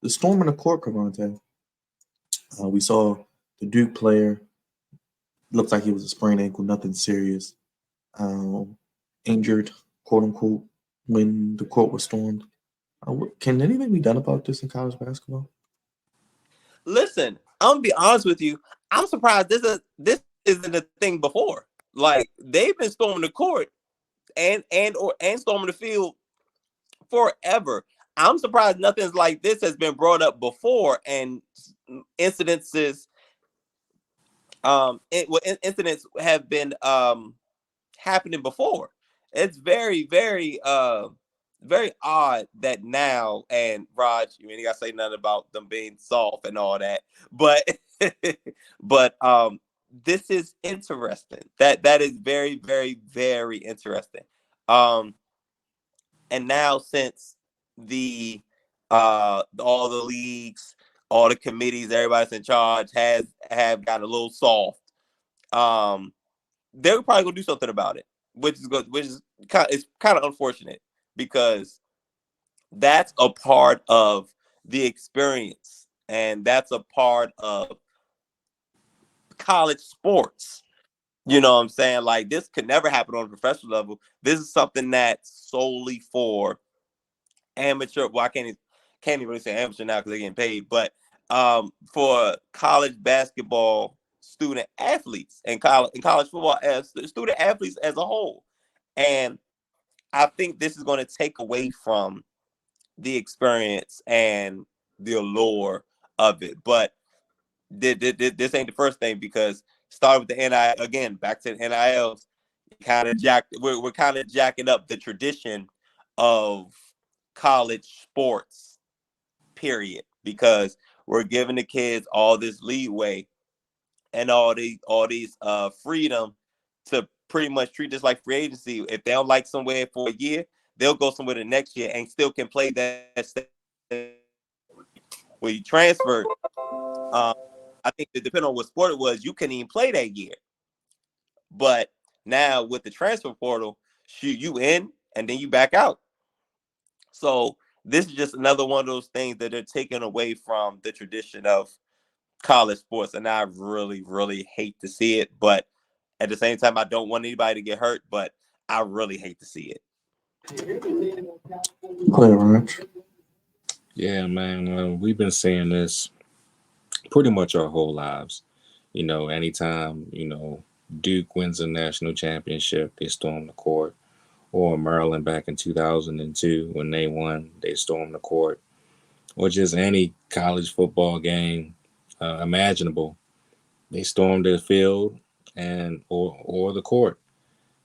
the storm in the court, Cavante. We saw the Duke player. Looks like he was a sprained ankle, nothing serious. Um, Injured, quote unquote, when the court was stormed. Can anything be done about this in college basketball? Listen, I'm gonna be honest with you. I'm surprised this isn't a thing before. Like they've been storming the court and storming the field forever. I'm surprised nothing's like this has been brought up before, and incidences incidents have been happening before. It's very odd that now, and Raj, you ain't gotta say nothing about them being soft and all that, but but this is interesting. That is very interesting. Um, and now since the all the leagues, all the committees, everybody's in charge have got a little soft. Um, they're probably gonna do something about it, which is good, which is kind of unfortunate because that's a part of the experience, and that's a part of college sports. You know what I'm saying? Like this could never happen on a professional level. This is something that's solely for amateur. Well, can't even really say amateur now because they're getting paid, but for college basketball student athletes and college football as student athletes as a whole. And I think this is going to take away from the experience and the allure of it. But this ain't the first thing because start with the NIL again. Back to the NILs, we're kind of jacking up the tradition of college sports. Period, because we're giving the kids all this leeway and all these freedom to pretty much treat this like free agency. If they don't like somewhere for a year, they'll go somewhere the next year and still can play that where you transferred. Um, I think that depending on what sport it was, you couldn't even play that year. But now with the transfer portal, shoot, you in and then you back out. So this is just another one of those things that they're taking away from the tradition of college sports, and I really hate to see it. But at the same time, I don't want anybody to get hurt, but I really hate to see it. Play Ranch. Yeah, man. We've been seeing this pretty much our whole lives. Anytime, Duke wins a national championship, they storm the court. Or Maryland back in 2002 when they won, they stormed the court. Or just any college football game imaginable, they stormed the field and or the court.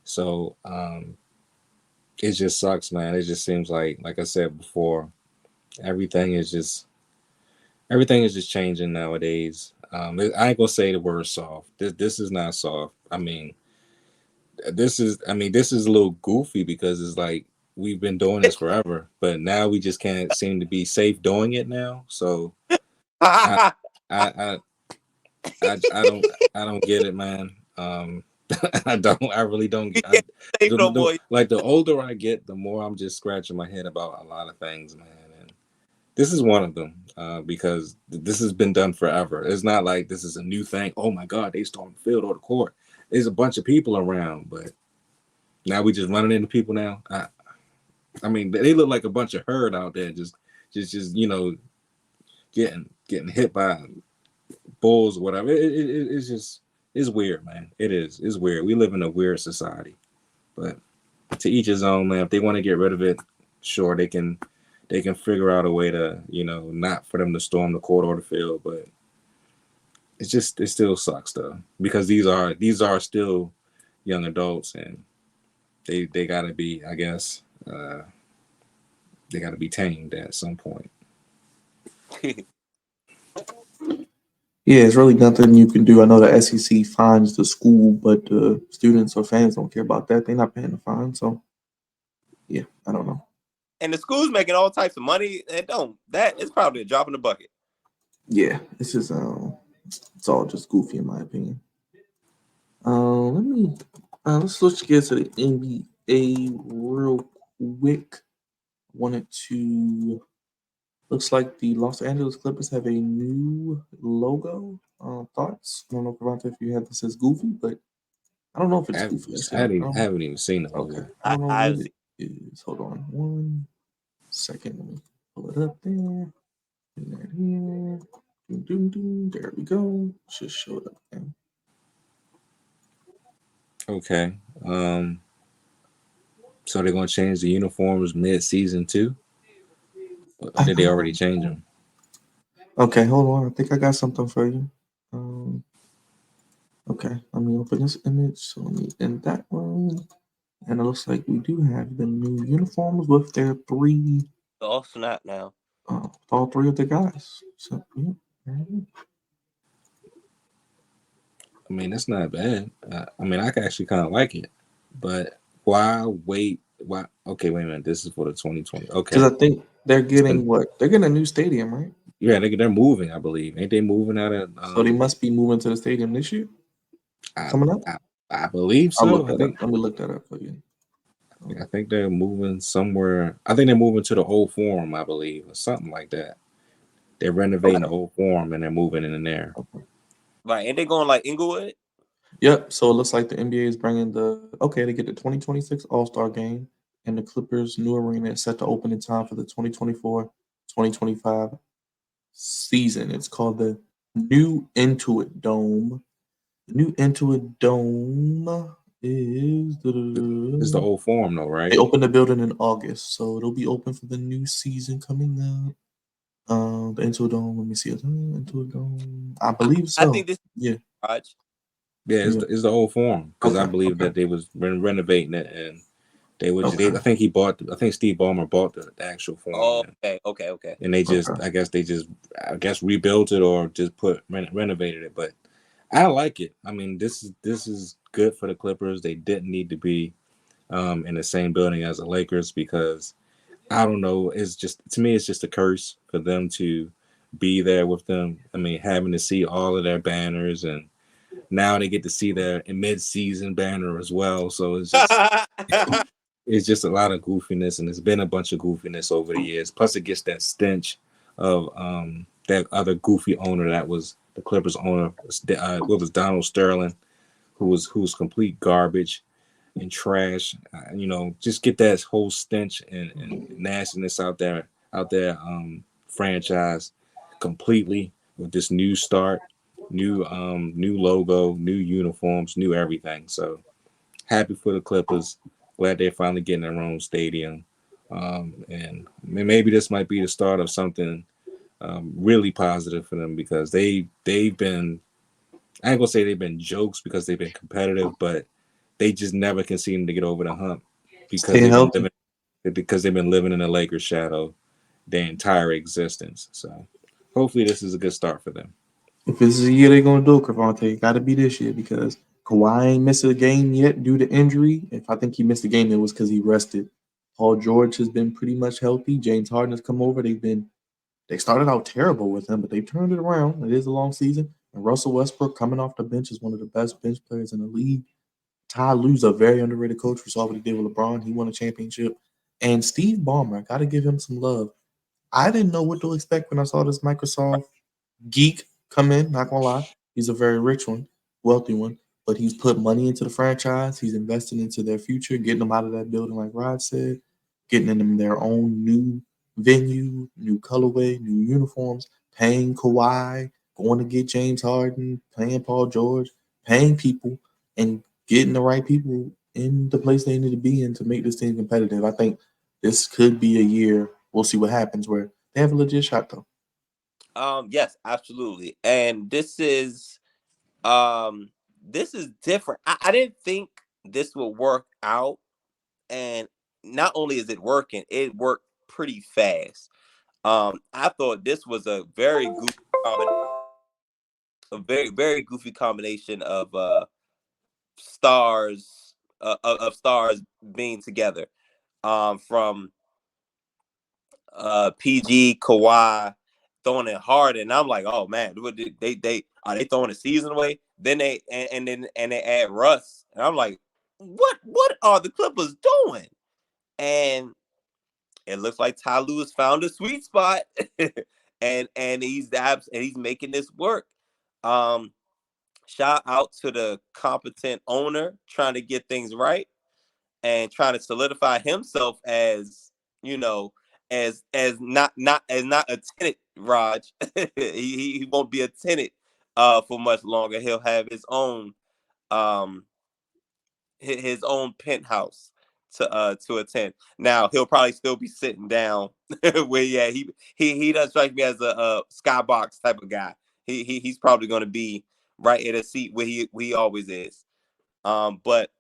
So it just sucks, man. It just seems like I said before, everything is just everything is just changing nowadays. I ain't gonna say the word soft. This is not soft. This is a little goofy because it's like we've been doing this forever, but now we just can't seem to be safe doing it now. So I I I I don't get it, man. I really don't. Safe no boy. Like the older I get, the more I'm just scratching my head about a lot of things, man. And this is one of them because this has been done forever. It's not like this is a new thing. Oh my God, they stormed the field or the court. There's a bunch of people around, but now we just running into people now. I mean, they look like a bunch of herd out there, just getting hit by bulls or whatever. It's just it's weird, man. It is. It's weird. We live in a weird society, but to each his own, man. If they want to get rid of it, sure they can. They can figure out a way to, not for them to storm the court or the field, but it still sucks though because these are still young adults and they gotta be, I guess, they gotta be tamed at some point. Yeah, it's really nothing you can do. I know the SEC fines the school, but the students or fans don't care about that. They're not paying the fine, so yeah, I don't know. And the school's making all types of money. And don't that it's probably a drop in the bucket. Yeah, it's all just goofy in my opinion. Let me let's switch gears to the NBA real quick. Wanted to Looks like the Los Angeles Clippers have a new logo. Thoughts? I don't know, Pravante, if you have this as goofy, but I don't know if I it's haven't, goofy. I haven't even seen the Okay. logo. I don't know I what it is. Hold on 1 second. Let me pull it up there. Put that here. Doom, doom, doom. There we go. Should show it up there. Okay. So they're gonna change the uniforms mid-season too, or did they already change them? Okay, hold on. I think I got something for you. Um, okay, let me open this image. So let me end that one. And it looks like we do have the new uniforms with their oh snap now. all three of the guys. So yeah. Mhm. I mean, that's not bad. I mean, I actually kind of like it, but why wait? Why? Okay, wait a minute. This is for the 2020. Because Okay, I think they're it's been getting what? They're getting a new stadium, right? yeah. They're moving. I believe ain't they moving out of So they must be moving to the stadium this year. I, Coming up. I I believe I'll look so. that up. Let me look that up for you. I think they're moving somewhere. I think they're moving to the old forum, I believe, or something like that. They're renovating the Okay. old forum and they're moving in there. Right, and they going like Inglewood. Yep. So it looks like the NBA is bringing they get the 2026 All Star game, and the Clippers' new arena is set to open in time for the 2024-2025 season. It's called the New Intuit Dome. The New Intuit Dome is It's the old forum, though, they right? opened the building in August, so it'll be open for the new season coming up. The Intuit Dome. Let me see. Intuit Dome. I believe I so. think this Yeah. garage. Yeah, Yeah. it's the old forum because I Okay. believe Okay. that they was renovating it and they would. Okay. I think he bought. I think Steve Ballmer bought the actual forum, Oh, okay. and they Okay. just. I guess rebuilt it or just renovated it. But I like it. I mean, this is good for the Clippers. They didn't need to be in the same building as the Lakers because I don't know. It's just to me, it's just a curse for them to be there with them. I mean, having to see all of their banners, and now they get to see their mid-season banner as well. So it's just a lot of goofiness, and it's been a bunch of goofiness over the years. Plus, it gets that stench of that other goofy owner that was the Clippers owner. What was Donald Sterling, who was complete garbage and trash. Just get that whole stench and nastiness out there franchise completely with this new start, new logo, new uniforms, new everything. So happy for the Clippers. Glad they're finally getting their own stadium. And maybe this might be the start of something really positive for them because they've been, I ain't gonna say they've been jokes because they've been competitive, but they just never can seem to get over the hump because Stay healthy. they've been living in the Lakers shadow their entire existence. So hopefully this is a good start for them. If this is the year they're gonna do it, Cravante, it gotta be this year because Kawhi ain't missed a game yet due to injury. If I think he missed a game, it was because he rested. Paul George has been pretty much healthy. James Harden has come over. They started out terrible with him, but they turned it around. It is a long season. And Russell Westbrook coming off the bench is one of the best bench players in the league. Ty Lue's a very underrated coach. We saw what he did with LeBron. He won a championship. And Steve Ballmer, I gotta give him some love. I didn't know what to expect when I saw this Microsoft geek come in. Not gonna lie, he's a very rich one, wealthy one, but he's put money into the franchise. He's investing into their future, getting them out of that building, like Rod said, getting them their own new venue, new colorway, new uniforms, paying Kawhi, going to get James Harden, paying Paul George, paying people, and getting the right people in the place they need to be in to make this team competitive. I think this could be a year. We'll see what happens where they have a legit shot though. Yes, absolutely. And this is different. I didn't think this would work out, and not only is it working, it worked pretty fast. I thought this was a very goofy a very very goofy combination of stars of stars being together. From PG, Kawhi throwing it hard, and I'm like, oh man, what they are they throwing the season away? Then they add Russ, and I'm like, what are the Clippers doing? And it looks like Ty Lue has found a sweet spot, and he's making this work. Um, Shout out to the competent owner trying to get things right and trying to solidify himself as, you know, as not a tenant, Raj. He won't be a tenant for much longer. He'll have um his own penthouse to attend. Now he'll probably still be sitting down where yeah he does strike me as a skybox type of guy. He's probably going to be right in a seat where he always is. But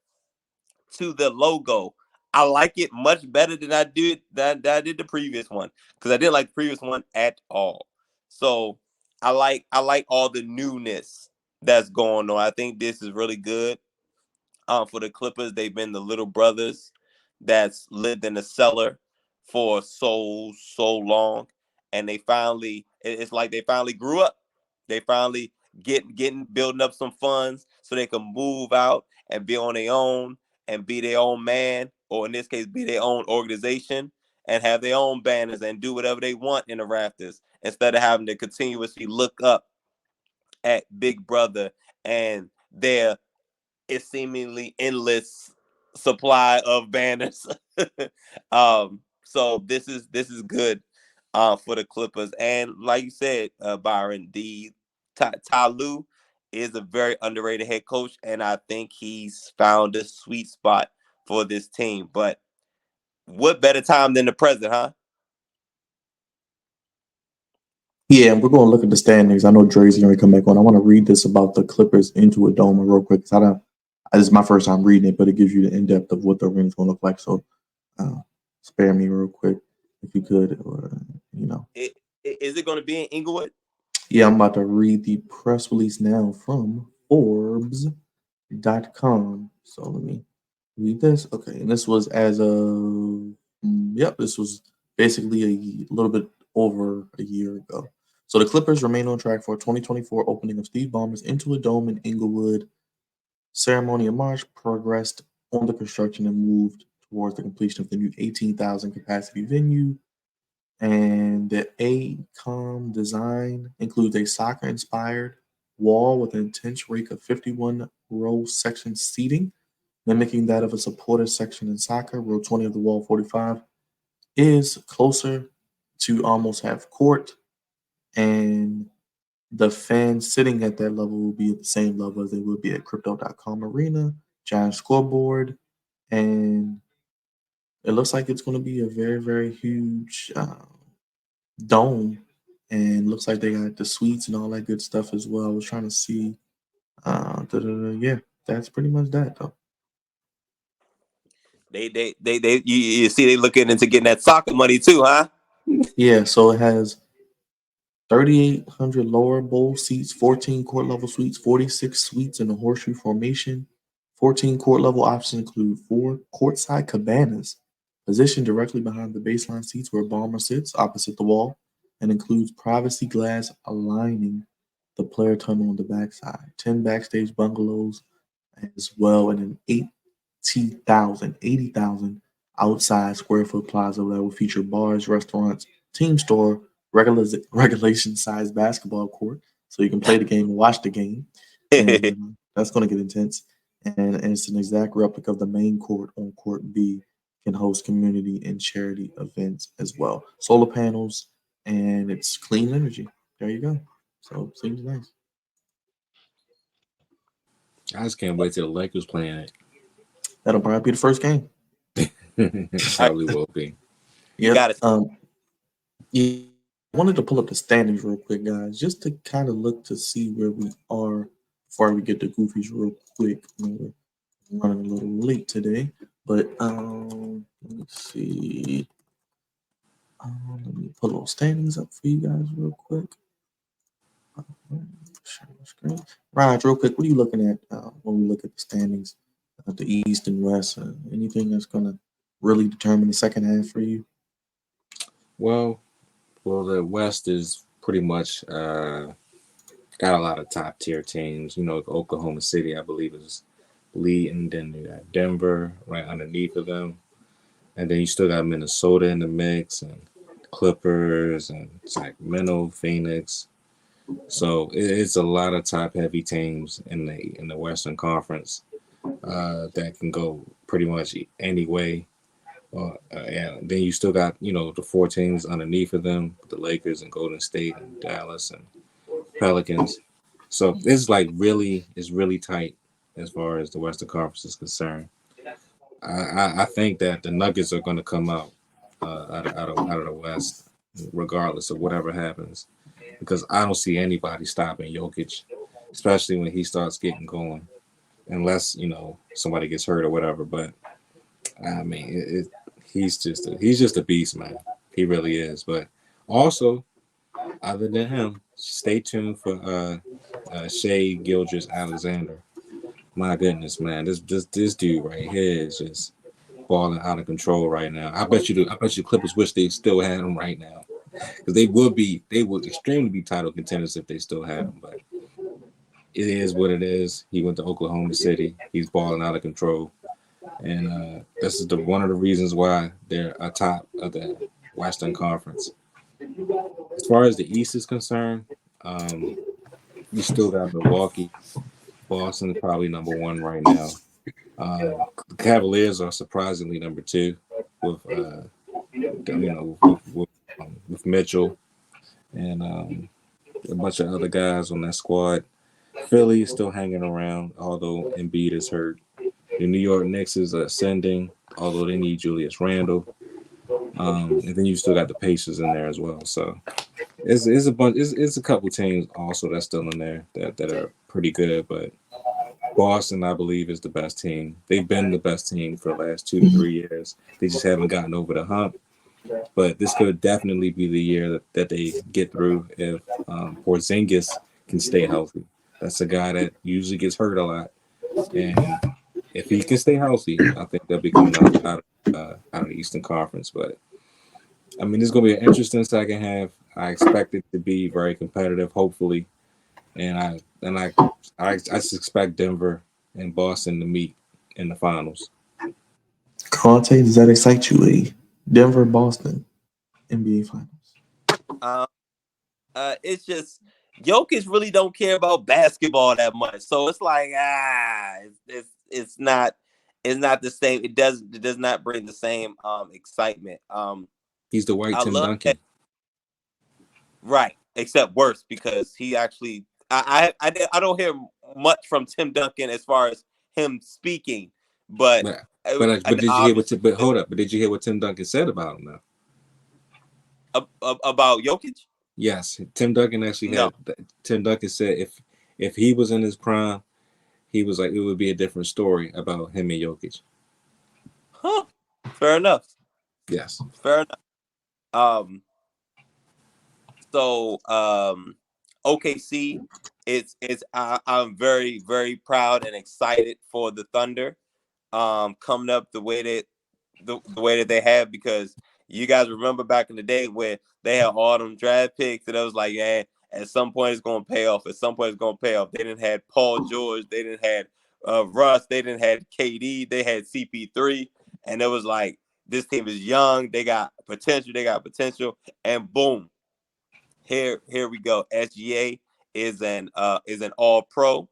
to the logo, I like it much better than I did the previous one because I didn't like the previous one at all. So I like all the newness that's going on. I think this is really good. For the Clippers, they've been the little brothers that's lived in the cellar for so long, and it's like they finally grew up. They finally getting building up some funds so they can move out and be on their own and be their own man, or in this case, be their own organization and have their own banners and do whatever they want in the rafters instead of having to continuously look up at Big Brother and their seemingly endless supply of banners. So this is good for the Clippers. And like you said, Byron, the Ty Lue is a very underrated head coach, and I think he's found a sweet spot for this team. But what better time than the present, huh? Yeah, and we're going to look at the standings. I know Dre's going to come back on. I want to read this about the Clippers into a dome real quick. 'Cause I don't. This is my first time reading it, but it gives you the in depth of what the arena's going to look like. So, uh, spare me real quick if you could, or you know. Is it going to be in Inglewood? Yeah, I'm about to read the press release now from Forbes.com. So let me read this. Okay, and this was as of yep, this was basically a little bit over a year ago. So the Clippers remain on track for a 2024 opening of Steve Ballmer's Into a Dome in Inglewood. Ceremony in March progressed on the construction and moved towards the completion of the new 18,000 capacity venue. And the ACOM design includes a soccer inspired wall with an intense rake of 51 row section seating, mimicking that of a supporter section in soccer. Row 20 of the wall 45 is closer to almost half court, and the fans sitting at that level will be at the same level as they would be at Crypto.com Arena, giant scoreboard, and it looks like it's going to be a very, very huge dome, and looks like they got the suites and all that good stuff as well. I was trying to see. Yeah, that's pretty much that though. You see they looking into getting that soccer money too, huh? Yeah, so it has 3,800 lower bowl seats, 14 court level suites, 46 suites in a horseshoe formation. 14 court level options include 4 courtside cabanas positioned directly behind the baseline seats where Balmer sits opposite the wall, and includes privacy glass aligning the player tunnel on the backside. 10 backstage bungalows as well, and an 80,000 outside square foot plaza that will feature bars, restaurants, team store, regulation sized basketball court, so you can play the game and watch the game, and that's going to get intense. And it's an exact replica of the main court on Court B. Can host community and charity events as well. Solar panels, and it's clean energy. There you go. So seems nice. I just can't wait till the Lakers playing That'll probably be the first game. it. Probably will be. You Yep. got it. Yeah, I wanted to pull up the standings real quick, guys, just to kind of look to see where we are before we get to Goofies real quick. We're running a little late today, but let me see. Let me pull those standings up for you guys real quick. Share my screen. Raj, real quick, what are you looking at when we look at the standings, the East and West? Anything that's going to really determine the second half for you? Well, the West is pretty much got a lot of top tier teams. You know, Oklahoma City, I believe, is leading. Then you got Denver right underneath of them. and then you still got Minnesota in the mix, and Clippers, and Sacramento, Phoenix. So it's a lot of top heavy teams in the Western Conference that can go pretty much any way. And then you still got the four teams underneath of them, the Lakers and Golden State and Dallas and Pelicans. So it's really tight as far as the Western Conference is concerned. I think that the Nuggets are going to come out of the West, regardless of whatever happens, because I don't see anybody stopping Jokic, especially when he starts getting going, unless somebody gets hurt or whatever. But I mean, he's just a beast, man. He really is. But also, other than him, stay tuned for Shea Gildress Alexander. My goodness, man, this dude right here is just balling out of control right now. I bet you Clippers wish they still had him right now, because they would extremely be title contenders if they still had him. But it is what it is. He went to Oklahoma City. He's balling out of control, and this is one of the reasons why they're atop of the Western Conference. As far as the East is concerned, you still got Milwaukee. Boston is probably number one right now. The Cavaliers are surprisingly number two with with Mitchell and a bunch of other guys on that squad. Philly is still hanging around, although Embiid is hurt. The New York Knicks is ascending, although they need Julius Randle. And then you still got the Pacers in there as well. So it's a bunch. It's a couple teams also that's still in there that are pretty good, but Boston, I believe, is the best team. They've been the best team for the last 2 to 3 years. They just haven't gotten over the hump. But this could definitely be the year that they get through if Porzingis can stay healthy. That's a guy that usually gets hurt a lot, and if he can stay healthy, I think they'll be coming out of the Eastern Conference. But I mean, it's going to be an interesting second half. I expect it to be very competitive, hopefully, and I just expect Denver and Boston to meet in the finals. Conte, does that excite you? Denver, Boston, NBA Finals. It's just Jokic really don't care about basketball that much, so it's like it's not the same. It does not bring the same excitement. He's the white I Tim love Duncan. that, right? Except worse, because he actually I don't hear much from Tim Duncan as far as him speaking, but But did you hear obviously but hold up? But did you hear what Tim Duncan said about him now? About Jokic? Yes, Tim Duncan actually No. Tim Duncan said if he was in his prime, he was like it would be a different story about him and Jokic. Huh. Fair enough. Yes. Fair enough. So OKC, I'm very, very proud and excited for the Thunder coming up the way that they have, because you guys remember back in the day when they had all them draft picks and it was like, yeah, at some point it's gonna pay off. At some point it's gonna pay off. They didn't have Paul George, they didn't have Russ, they didn't have KD, they had CP3, and it was like this team is young, they got potential, and boom, here we go. SGA is an all pro,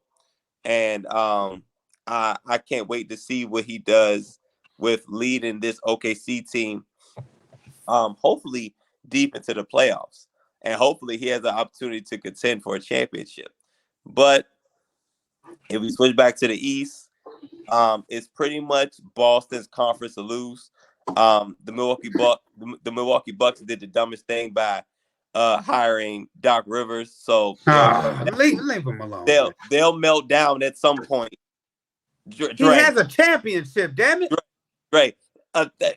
and I can't wait to see what he does with leading this OKC team. Hopefully deep into the playoffs, and hopefully he has the opportunity to contend for a championship. But if we switch back to the East, it's pretty much Boston's conference to lose. The Milwaukee Bucks did the dumbest thing by hiring Doc Rivers, so leave him alone. They'll melt down at some point. He has a championship, damn it. Right.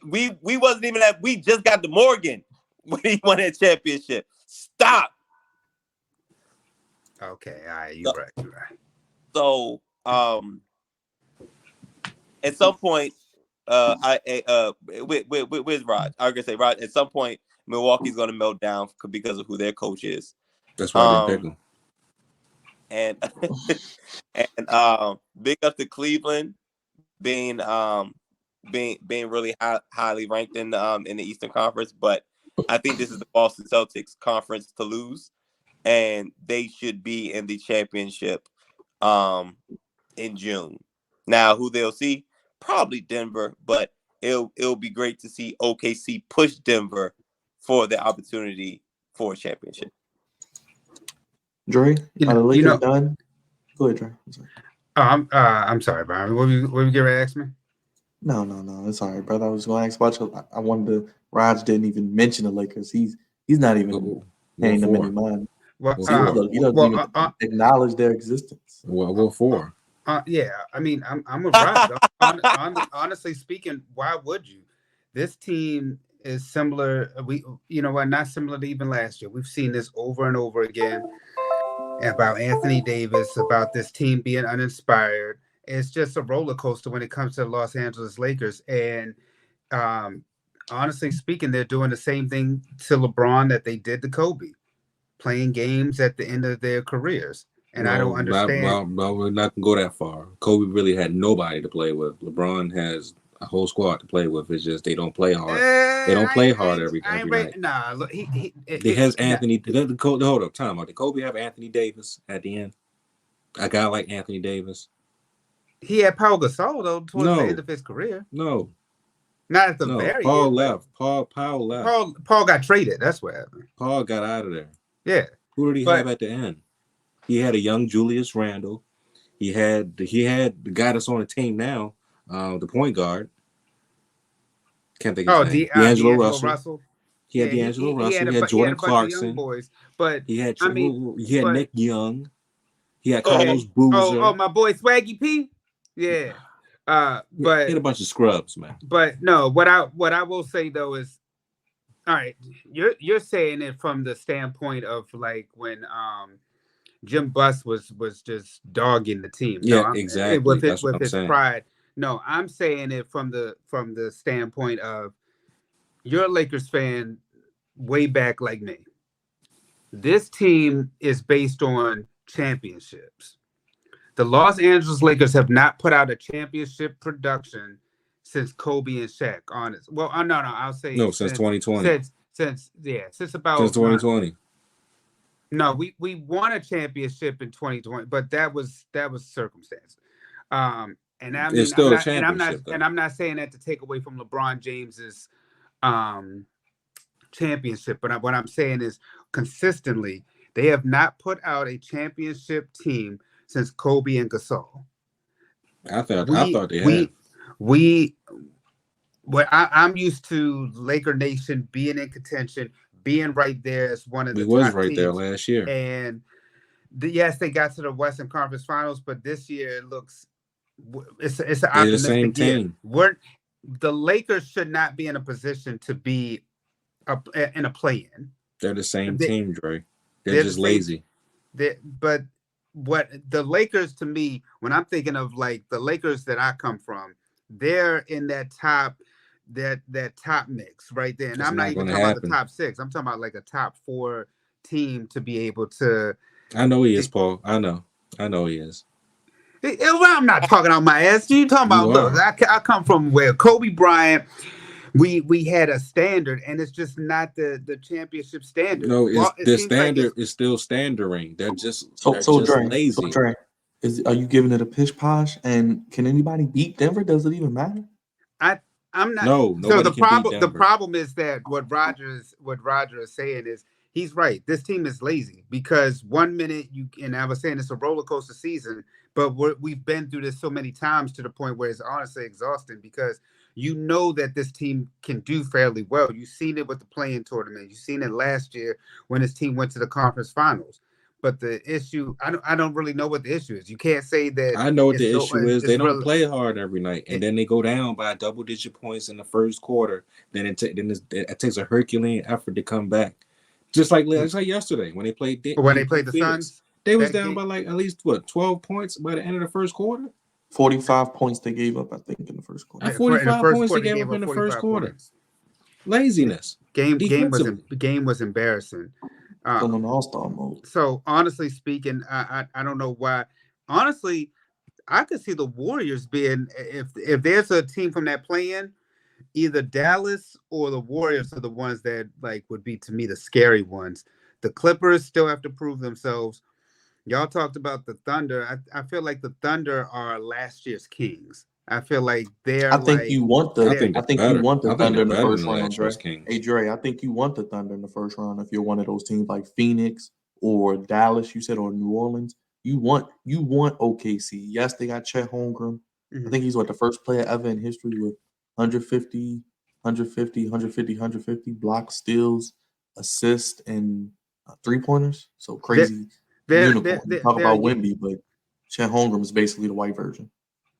We wasn't even at. We just got to Morgan when he won that championship. Stop. Okay, all right, you're right. So, at some point, where's Rod? I was gonna say Rod. At some point, Milwaukee's gonna melt down because of who their coach is. That's why I didn't pick him. And big up to Cleveland being being really highly ranked in the Eastern Conference, but I think this is the Boston Celtics conference to lose, and they should be in the championship in June. Now, who they'll see? Probably Denver, but it'll be great to see OKC push Denver for the opportunity for a championship. Dre, are the Lakers done? Go ahead, Dre. I'm sorry, Brian. What you getting ready to ask me? No. It's all right, brother. I was going to ask about you. I wanted to. Raj didn't even mention the Lakers. He's not even paying them any mind. He doesn't even acknowledge their existence. What for? Yeah, I mean, I'm with Raj. Honestly speaking, why would you? This team is similar. Not similar to even last year. We've seen this over and over again about Anthony Davis, about this team being uninspired. It's just a roller coaster when it comes to the Los Angeles Lakers. And honestly speaking, they're doing the same thing to LeBron that they did to Kobe, playing games at the end of their careers. And I don't understand. We're not going to go that far. Kobe really had nobody to play with. LeBron has a whole squad to play with. It's just they don't play hard. They don't play hard every night. Nah, look, he has Anthony. Hold up, time out. Did Kobe have Anthony Davis at the end? A guy like Anthony Davis. He had Paul Gasol though towards the end of his career. No, not at the very Paul end. Left. Paul left. Paul got traded. That's what happened. Paul got out of there. Yeah. Who did he have at the end? He had a young Julius Randle. He had the guy that's on the team now, the point guard. Can't think of his name. D'Angelo Russell. He had D'Angelo Russell. He had Jordan Clarkson. Boys, but he had Nick Young. He had Carlos Boozer. Oh, my boy Swaggy P. Yeah. But he had a bunch of scrubs, man. But no, what I will say though is, all right, you're saying it from the standpoint of like when Jim Buss was just dogging the team. Yeah, exactly. With his pride. No, I'm saying it from the standpoint of you're a Lakers fan way back like me. This team is based on championships. The Los Angeles Lakers have not put out a championship production since Kobe and Shaq. Honest. Well, no, I'll say since 2020. Since about 2020. No, we won a championship in 2020, but that was circumstance. And I mean, it's still a championship. And I'm not saying that to take away from LeBron James's championship, but what I'm saying is consistently they have not put out a championship team since Kobe and Gasol. I thought they had. I'm used to Laker Nation being in contention, being right there as one of the. We was top right teams. There last year, and yes, they got to the Western Conference Finals, but this year it looks it's an optimistic the same team. The Lakers should not be in a position to be in a play-in. They're the same team, Dre. They're just lazy. But what the Lakers to me, when I'm thinking of like the Lakers that I come from, they're in that top mix right there. And I'm not even talking about the top 6. I'm talking about like a top 4 team to be able to. I know he is, Paul. I know he is. I'm not talking on my ass. You talking about? Look, I come from where Kobe Bryant. We had a standard, and it's just not the championship standard. No, the standard is still standarding. They're just lazy. So Dre, are you giving it a pish posh? And can anybody beat Denver? Does it even matter? I'm not. No. So the problem is that what Roger is saying is he's right. This team is lazy because 1 minute and I was saying it's a roller coaster season, but we've been through this so many times to the point where it's honestly exhausting because you know that this team can do fairly well. You've seen it with the play-in tournament. You've seen it last year when his team went to the conference finals. But the issue, I don't really know what the issue is. You can't say that. I know what the issue is. They don't play hard every night, and then they go down by double-digit points in the first quarter. Then it takes a Herculean effort to come back. Just like yesterday when they played. When they played the Suns, they was down by like at least 12 points by the end of the first quarter. 45 points they gave up, I think, in the first quarter. 45 points they gave up in the first quarter. Laziness. Game was embarrassing. Still in all-star mode. So honestly speaking, I don't know why. Honestly, I could see the Warriors being if there's a team from that play-in, either Dallas or the Warriors are the ones that like would be to me the scary ones. The Clippers still have to prove themselves. Y'all talked about the Thunder. I feel like the Thunder are last year's Kings. I feel like they're I think like you want I the think I they're think you better. want the I think Thunder they're in the better first than round, last Dre. year's Kings. Hey Dre, I think you want the Thunder in the first round if you're one of those teams like Phoenix or Dallas, you said, or New Orleans. You want OKC. Yes, they got Chet Holmgren. I think he's the first player ever in history with 150, 150 blocks, steals, assists, and 3-pointers. So they're crazy they're they're unicorn. You they're, talk they're about Wemby, but Chet Holmgren is basically the white version.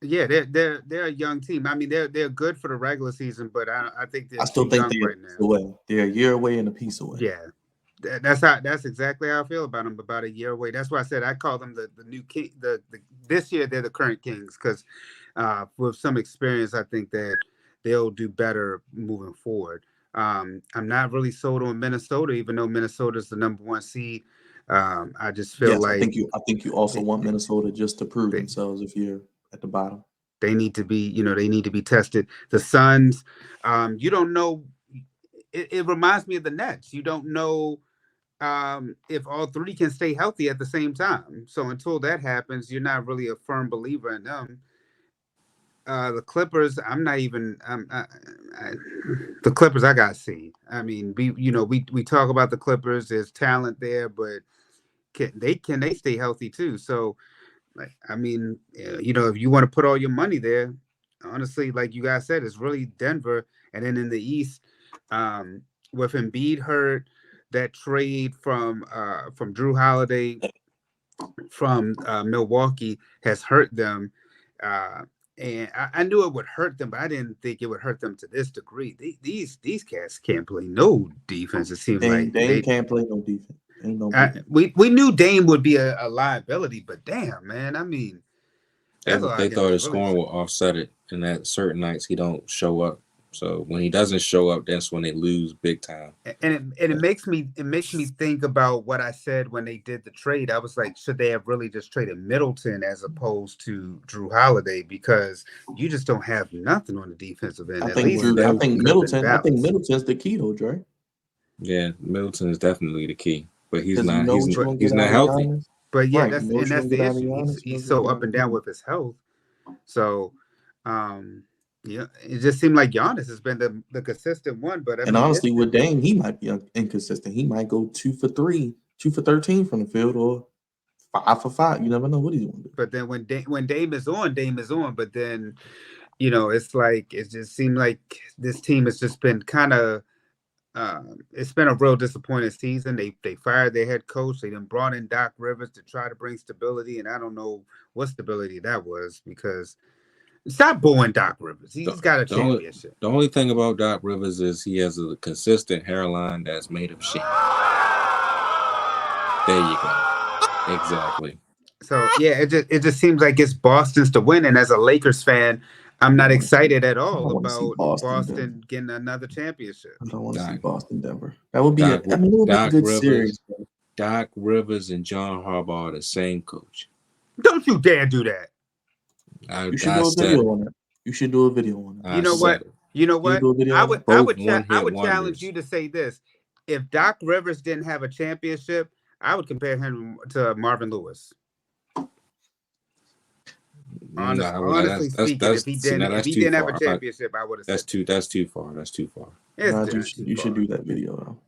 yeah, they're a young team. I mean, they're good for the regular season, but I think they're I too still think young they're a right piece now. away. They're a year away and a piece away. Yeah, that's exactly how I feel about them. About a year away. That's why I said I call them the new king. The this year they're the current Kings because with some experience, I think that they'll do better moving forward. I'm not really sold on Minnesota, even though Minnesota's the number one seed. I just feel Yes, like I think you also they, want Minnesota just to prove they, themselves if you're at the bottom. they need to be, they need to be tested. The Suns, you don't know. It reminds me of the Nets. You don't know if all three can stay healthy at the same time. So until that happens, you're not really a firm believer in them. The Clippers, I'm not even. The Clippers, I got to see. I mean, we talk about the Clippers. There's talent there, but can they stay healthy too? So, like, I mean, if you want to put all your money there, honestly, like you guys said, it's really Denver, and then in the East, with Embiid hurt, that trade from Drew Holiday from Milwaukee has hurt them. Uh, and I knew it would hurt them, but I didn't think it would hurt them to this degree. These cats can't play no defense. It seems like Dame can't play no defense. Ain't no we knew Dame would be a liability, but damn, man, I mean, that's a lot They thought against his the Phillies. scoring will offset it, and that certain nights he don't show up. So when he doesn't show up, that's when they lose big time. And it makes me think about what I said when they did the trade. I was like, should they have really just traded Middleton as opposed to Drew Holiday, because you just don't have nothing on the defensive end. I At think least Drew. that I think could have been Middleton. I think balanced. Middleton's the key though, Dre. Yeah, Middleton is definitely the key, but he's Because you not. know He's what you're gonna he's get not out of healthy. Giannis. But yeah, Right. You know what you're that's gonna the get out of issue. Giannis. He's so up and down with his health. So, yeah, it just seemed like Giannis has been the consistent one. But I And mean, honestly, with Dame, he might be inconsistent. He might go 2 for 3, 2 for 13 from the field, or 5 for 5. You never know what he's gonna do. but then when Dame is on, Dame is on. But then it's like it just seemed like this team has just been kind of. It's been a real disappointing season. They fired their head coach. They then brought in Doc Rivers to try to bring stability, and I don't know what stability that was, because stop booing Doc Rivers. He's got a championship. The only thing about Doc Rivers is he has a consistent hairline that's made of shit. There you go. Exactly. So yeah, it just seems like it's Boston's to win, and as a Lakers fan, I'm not excited at all about Boston getting another championship. I don't want to see Boston Denver. That would be it would be a good series. Doc Rivers and John Harbaugh are the same coach. Don't you dare do that. You should do a video on it. You should do a video on it. You know what? I would challenge you to say this. If Doc Rivers didn't have a championship, I would compare him to Marvin Lewis. Honestly speaking, if he didn't have a championship, I would have said that's too far. That's too far. You should do that video though.